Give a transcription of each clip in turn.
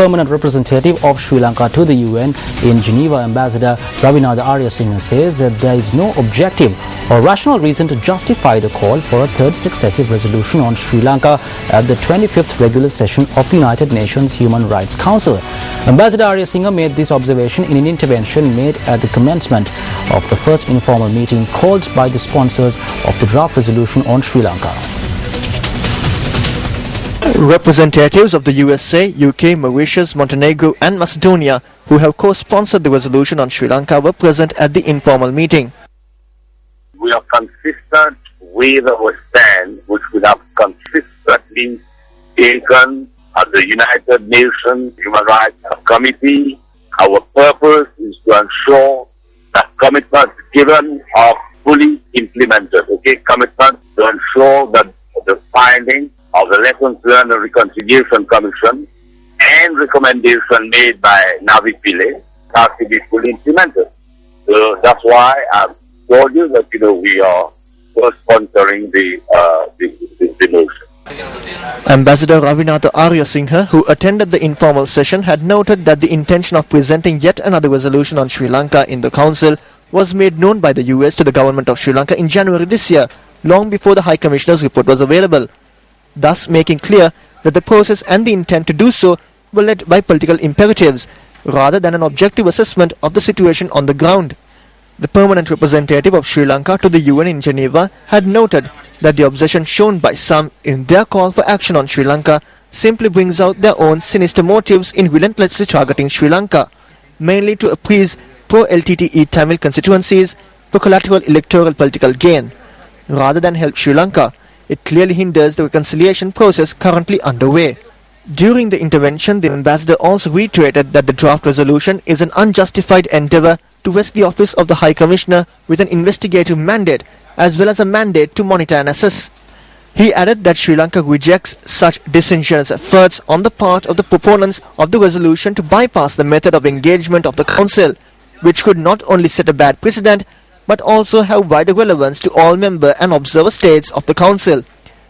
permanent representative of Sri Lanka to the UN in Geneva, Ambassador Aryasinha says that there is no objective or rational reason to justify the call for a third successive resolution on Sri Lanka at the 25th regular session of the United Nations Human Rights Council. Ambassador Aryasinha made this observation in an intervention made at the commencement of the first informal meeting called by the sponsors of the draft resolution on Sri Lanka. Representatives of the USA, UK, Mauritius, Montenegro and Macedonia, who have co-sponsored the resolution on Sri Lanka, were present at the informal meeting. We are consistent with our stand, which we have consistently taken at the United Nations Human Rights Committee. Our purpose is to ensure that commitments given are fully implemented. Commitment to ensure that the findings of the Lessons Learned and Reconciliation Commission and recommendation made by Navi Pillay have to be fully implemented. So that's why I've told you that we are sponsoring the motion. Ambassador Aryasinha, who attended the informal session, had noted that the intention of presenting yet another resolution on Sri Lanka in the Council was made known by the US to the government of Sri Lanka in January this year, long before the High Commissioner's report was available, thus making clear that the process and the intent to do so were led by political imperatives, rather than an objective assessment of the situation on the ground. The permanent representative of Sri Lanka to the UN in Geneva had noted that the obsession shown by some in their call for action on Sri Lanka simply brings out their own sinister motives in relentlessly targeting Sri Lanka, mainly to appease pro-LTTE Tamil constituencies for collateral electoral political gain. Rather than help Sri Lanka, it clearly hinders the reconciliation process currently underway. During the intervention, the ambassador also reiterated that the draft resolution is an unjustified endeavour to vest the office of the High Commissioner with an investigative mandate as well as a mandate to monitor and assess. He added that Sri Lanka rejects such disingenuous efforts on the part of the proponents of the resolution to bypass the method of engagement of the Council, which could not only set a bad precedent but also have wider relevance to all member and observer states of the Council.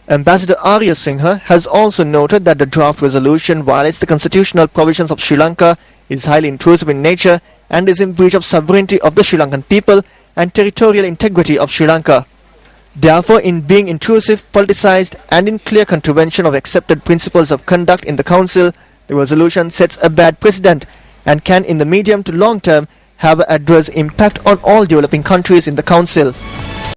Ambassador Aryasinha has also noted that the draft resolution violates the constitutional provisions of Sri Lanka, is highly intrusive in nature and is in breach of sovereignty of the Sri Lankan people and territorial integrity of Sri Lanka. Therefore, in being intrusive, politicized and in clear contravention of accepted principles of conduct in the Council, the resolution sets a bad precedent and can in the medium to long term have an adverse impact on all developing countries in the Council.